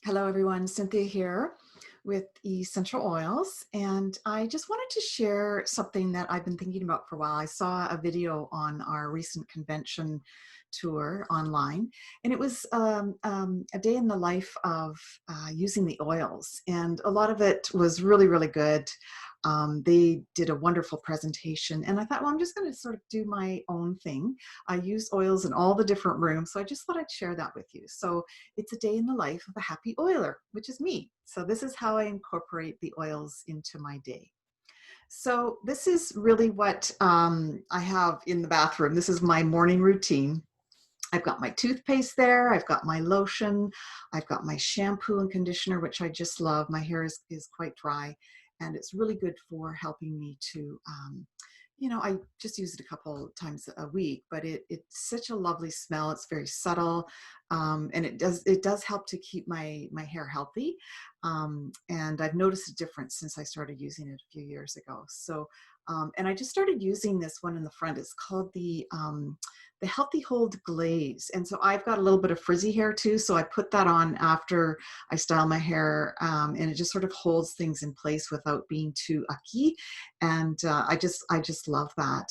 Hello, everyone. Cynthia here with Essential Oils. And I just wanted to share something that I've been thinking about for a while. I saw a video on our recent convention tour online, and it was a day in the life of using the oils. And a lot of it was really, really good. They did a wonderful presentation, and I thought, well, I'm just going to sort of do my own thing. I use oils in all the different rooms, so I just thought I'd share that with you. So it's a day in the life of a happy oiler, which is me. So this is how I incorporate the oils into my day. So this is really what I have in the bathroom. This is my morning routine. I've got my toothpaste there. I've got my lotion. I've got my shampoo and conditioner, which I just love. My hair is quite dry, and it's really good for helping me to I just use it a couple times a week, but it's such a lovely smell. It's very subtle, and it does help to keep my hair healthy. And I've noticed a difference since I started using it a few years ago. So, and I just started using this one in the front. It's called the Healthy Hold Glaze, and so I've got a little bit of frizzy hair too. So I put that on after I style my hair, and it just sort of holds things in place without being too ucky, and I just love that.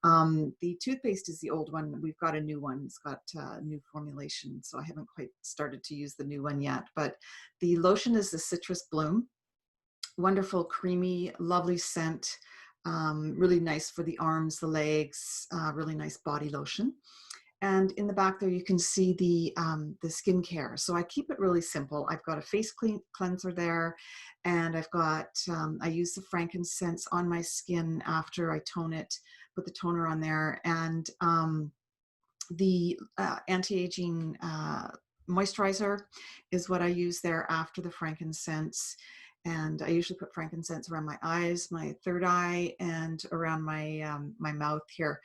The toothpaste is the old one. We've got a new one. It's got a new formulation, so I haven't quite started to use the new one yet. But the lotion is the Citrus Bloom. Wonderful, creamy, lovely scent. Really nice for the arms, the legs. Really nice body lotion. And in the back there, you can see the skincare. So I keep it really simple. I've got a cleanser there, and I use the frankincense on my skin after I tone it, put the toner on there, and the anti-aging moisturizer is what I use there after the frankincense. And I usually put frankincense around my eyes, my third eye, and around my mouth here.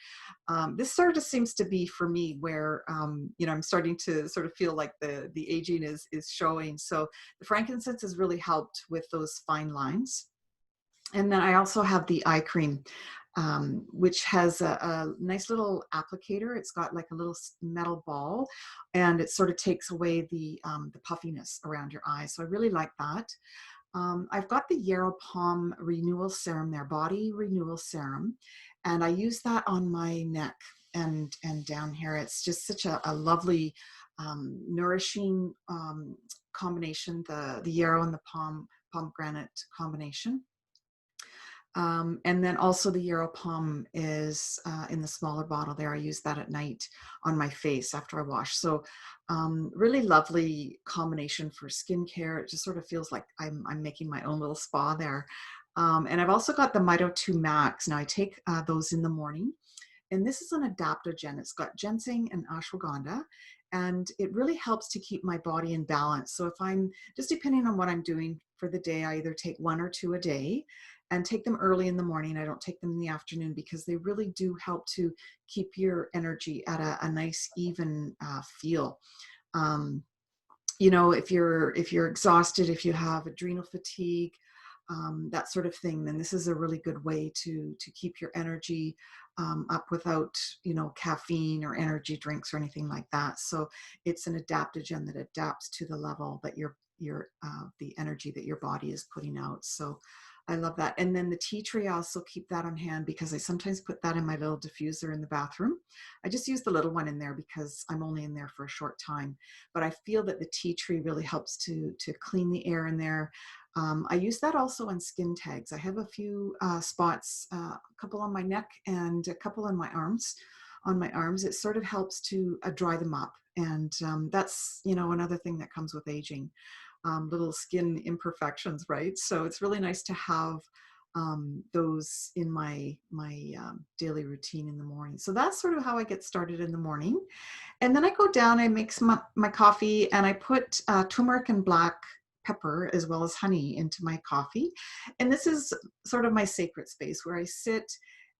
This sort of seems to be for me where I'm starting to sort of feel like the aging is showing. So the frankincense has really helped with those fine lines. And then I also have the eye cream, which has a nice little applicator. It's got like a little metal ball, and it sort of takes away the puffiness around your eyes. So I really like that. I've got the Yarrow Palm Renewal Serum there, Body Renewal Serum, and I use that on my neck and down here. It's just such a lovely, nourishing combination. The yarrow and the pomegranate combination. And then also the Yarrow Palm is in the smaller bottle there. I use that at night on my face after I wash. So really lovely combination for skincare. It just sort of feels like I'm making my own little spa there. And I've also got the Mito 2 Max. Now I take those in the morning. And this is an adaptogen. It's got ginseng and ashwagandha, and it really helps to keep my body in balance. So if I'm just depending on what I'm doing for the day, I either take one or two a day and take them early in the morning. I don't take them in the afternoon because they really do help to keep your energy at a nice, even feel. Um, if you're exhausted, if you have adrenal fatigue, that sort of thing, then this is a really good way to keep your energy up without caffeine or energy drinks or anything like that. So it's an adaptogen that adapts to the level that the energy that your body is putting out. So I love that. And then the tea tree, I also keep that on hand because I sometimes put that in my little diffuser in the bathroom. I just use the little one in there because I'm only in there for a short time. But I feel that the tea tree really helps to clean the air in there. I use that also on skin tags. I have a few spots, a couple on my neck and a couple on my arms. On my arms, it sort of helps to dry them up, and that's another thing that comes with aging, little skin imperfections, right? So it's really nice to have those in my daily routine in the morning. So that's sort of how I get started in the morning. And then I go down, I make my coffee, and I put turmeric and black pepper as well as honey into my coffee. And this is sort of my sacred space where I sit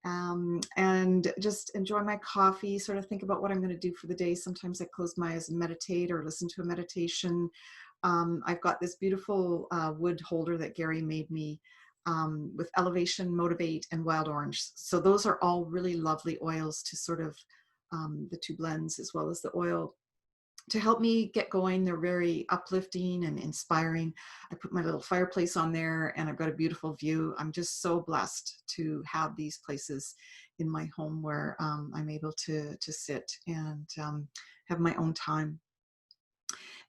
and just enjoy my coffee, sort of think about what I'm going to do for the day. Sometimes I close my eyes and meditate or listen to a meditation. I've got this beautiful wood holder that Gary made me with Elevation, Motivate, and Wild Orange. So those are all really lovely oils to sort of the two blends as well as the oil to help me get going. They're very uplifting and inspiring. I put my little fireplace on there and I've got a beautiful view. I'm just so blessed to have these places in my home where I'm able to sit and have my own time.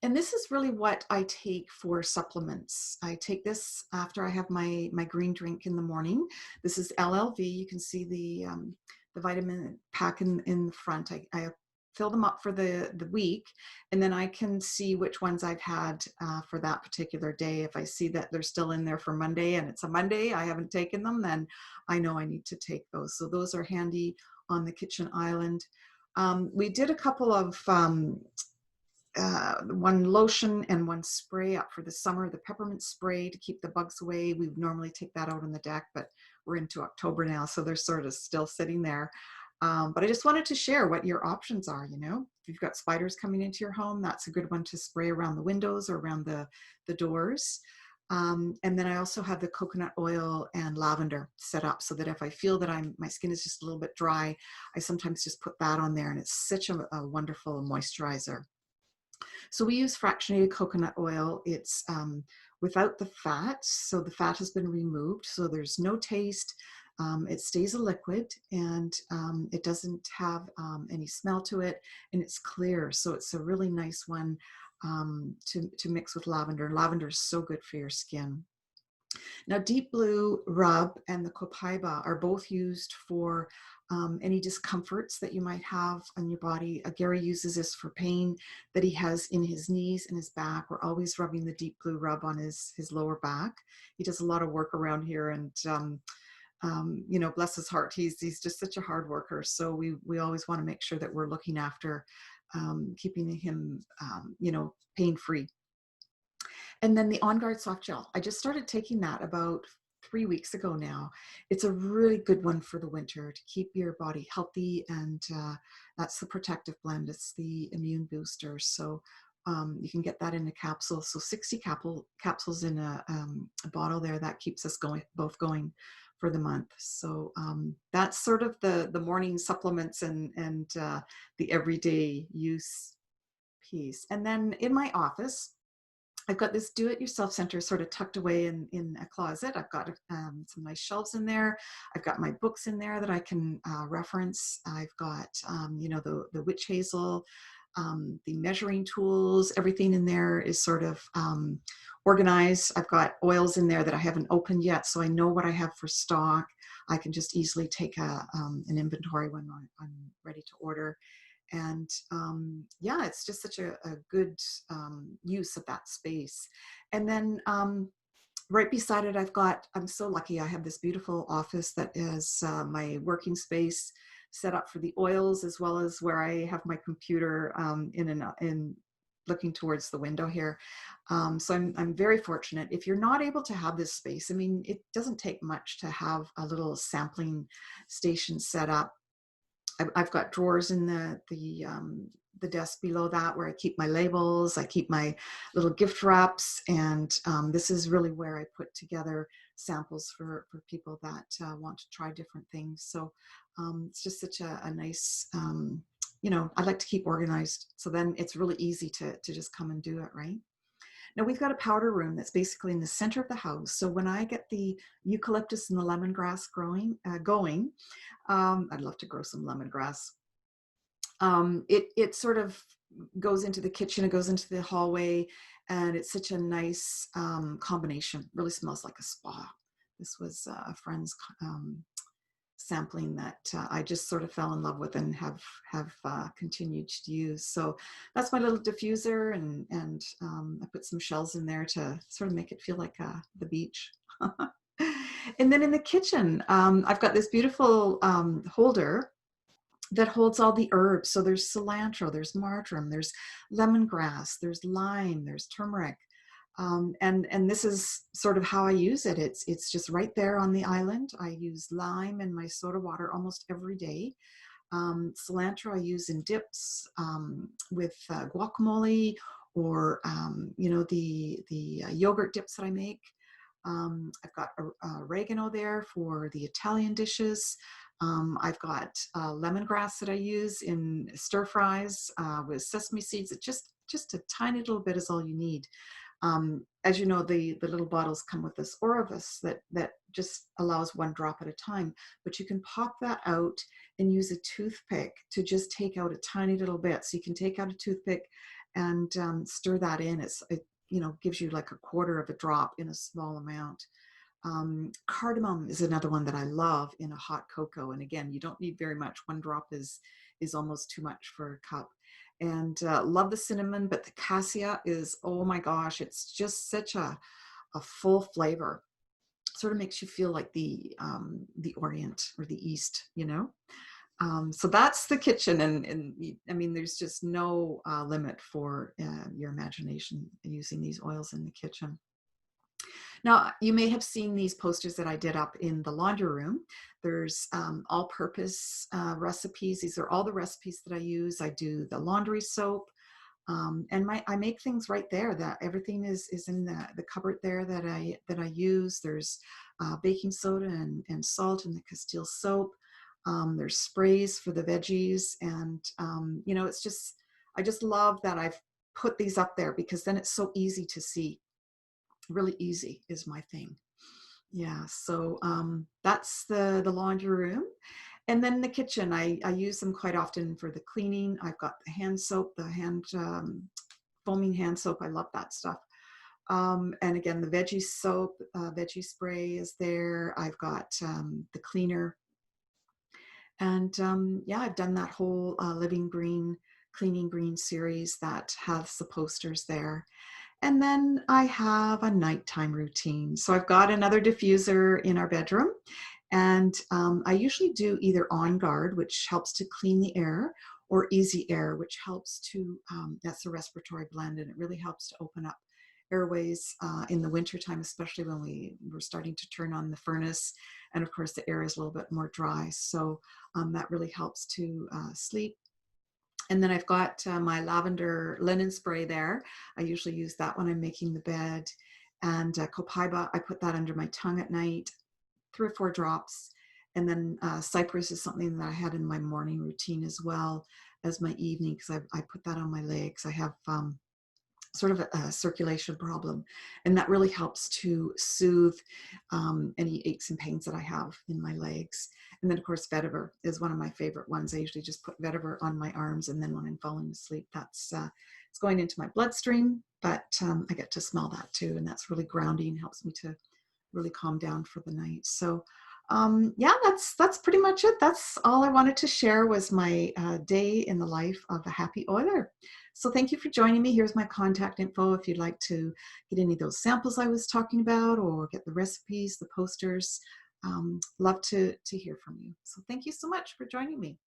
And this is really what I take for supplements. I take this after I have my green drink in the morning. This is LLV. You can see the vitamin pack in the front. I fill them up for the week, and then I can see which ones I've had for that particular day. If I see that they're still in there for Monday and it's a Monday, I haven't taken them, then I know I need to take those. So those are handy on the kitchen island. We did a couple of one lotion and one spray up for the summer, the peppermint spray to keep the bugs away. We would normally take that out on the deck, but we're into October now, so they're sort of still sitting there. But I just wanted to share what your options are. You know, if you've got spiders coming into your home, that's a good one to spray around the windows or around the doors. And then I also have the coconut oil and lavender set up so that if I feel that my skin is just a little bit dry, I sometimes just put that on there, and it's such a wonderful moisturizer. So we use fractionated coconut oil. It's without the fat, so the fat has been removed, so there's no taste. It stays a liquid, and it doesn't have any smell to it, and it's clear, so it's a really nice one to mix with lavender. Lavender is so good for your skin. Now, Deep Blue Rub and the Copaiba are both used for any discomforts that you might have on your body. Gary uses this for pain that he has in his knees and his back. We're always rubbing the Deep Blue Rub on his lower back. He does a lot of work around here, and you know, bless his heart, he's just such a hard worker. So we always want to make sure that we're looking after keeping him, you know, pain-free. And then the On Guard Soft Gel. I just started taking that about 3 weeks ago now. It's a really good one for the winter to keep your body healthy, and that's the protective blend. It's the immune booster. So you can get that in a capsule. So 60 capsules in a bottle there. That keeps us both going for the month. So that's sort of the morning supplements and the everyday use piece. And then in my office, I've got this do-it-yourself center sort of tucked away in a closet. I've got some nice shelves in there. I've got my books in there that I can reference. I've got, you know, the witch hazel, the measuring tools. Everything in there is sort of organized. I've got oils in there that I haven't opened yet, so I know what I have for stock. I can just easily take an inventory when I'm ready to order. And yeah, it's just such a good use of that space. And then right beside it, I'm so lucky, I have this beautiful office that is my working space, set up for the oils, as well as where I have my computer in looking towards the window here. So I'm very fortunate. If you're not able to have this space, I mean, it doesn't take much to have a little sampling station set up. I've got drawers in the desk below that where I keep my labels, I keep my little gift wraps, and this is really where I put together samples for people that want to try different things. So it's just such a nice, you know, I like to keep organized, so then it's really easy to just come and do it, right? Now we've got a powder room that's basically in the center of the house. So when I get the eucalyptus and the lemongrass going, I'd love to grow some lemongrass. It sort of goes into the kitchen, it goes into the hallway, and it's such a nice combination. Really smells like a spa. This was a friend's sampling that I just sort of fell in love with and have continued to use. So that's my little diffuser, and I put some shells in there to sort of make it feel like the beach. And then in the kitchen, I've got this beautiful holder that holds all the herbs. So there's cilantro, there's marjoram, there's lemongrass, there's lime, there's turmeric. And this is sort of how I use it. It's just right there on the island. I use lime in my soda water almost every day. Cilantro I use in dips with guacamole, or you know, the yogurt dips that I make. I've got oregano there for the Italian dishes. I've got lemongrass that I use in stir fries with sesame seeds. It just a tiny little bit is all you need. As you know, the little bottles come with this orifice that just allows one drop at a time, but you can pop that out and use a toothpick to just take out a tiny little bit. So you can take out a toothpick and stir that in. It gives you like a quarter of a drop in a small amount. Cardamom is another one that I love in a hot cocoa. And again, you don't need very much. One drop is almost too much for a cup. And love the cinnamon, but the cassia is, oh my gosh, it's just such a full flavor. Sort of makes you feel like the Orient or the East, you know? So that's the kitchen, and I mean, there's just no limit for your imagination using these oils in the kitchen. Now, you may have seen these posters that I did up in the laundry room. There's all-purpose recipes. These are all the recipes that I use. I do the laundry soap, and I make things right there. That everything is in the cupboard there that I use. There's baking soda and salt in the Castile soap. There's sprays for the veggies, and it's just I just love that I've put these up there because then it's so easy to see. Really easy is my thing. Yeah, so that's the laundry room. And then the kitchen, I use them quite often for the cleaning. I've got the hand soap, the hand foaming hand soap. I love that stuff. And again, the veggie soap, veggie spray is there. I've got the cleaner. And yeah, I've done that whole Living Green, Cleaning Green series that has the posters there. And then I have a nighttime routine. So I've got another diffuser in our bedroom. And I usually do either On Guard, which helps to clean the air, or Easy Air, which helps to, that's a respiratory blend, and it really helps to open up airways in the wintertime, especially when we're starting to turn on the furnace. And of course, the air is a little bit more dry. So that really helps to sleep. And then I've got my lavender linen spray there. I usually use that when I'm making the bed. And copaiba, I put that under my tongue at night, 3 or 4 drops. And then cypress is something that I had in my morning routine as well as my evening, because I put that on my legs. I have sort of a circulation problem, and that really helps to soothe any aches and pains that I have in my legs. And then of course vetiver is one of my favorite ones. I usually just put vetiver on my arms, and then when I'm falling asleep, that's it's going into my bloodstream, but I get to smell that too, and that's really grounding, helps me to really calm down for the night. So yeah, that's pretty much it. That's all I wanted to share, was my day in the life of a happy oiler. So thank you for joining me. Here's my contact info if you'd like to get any of those samples I was talking about, or get the recipes, the posters. Love to hear from you. So thank you so much for joining me.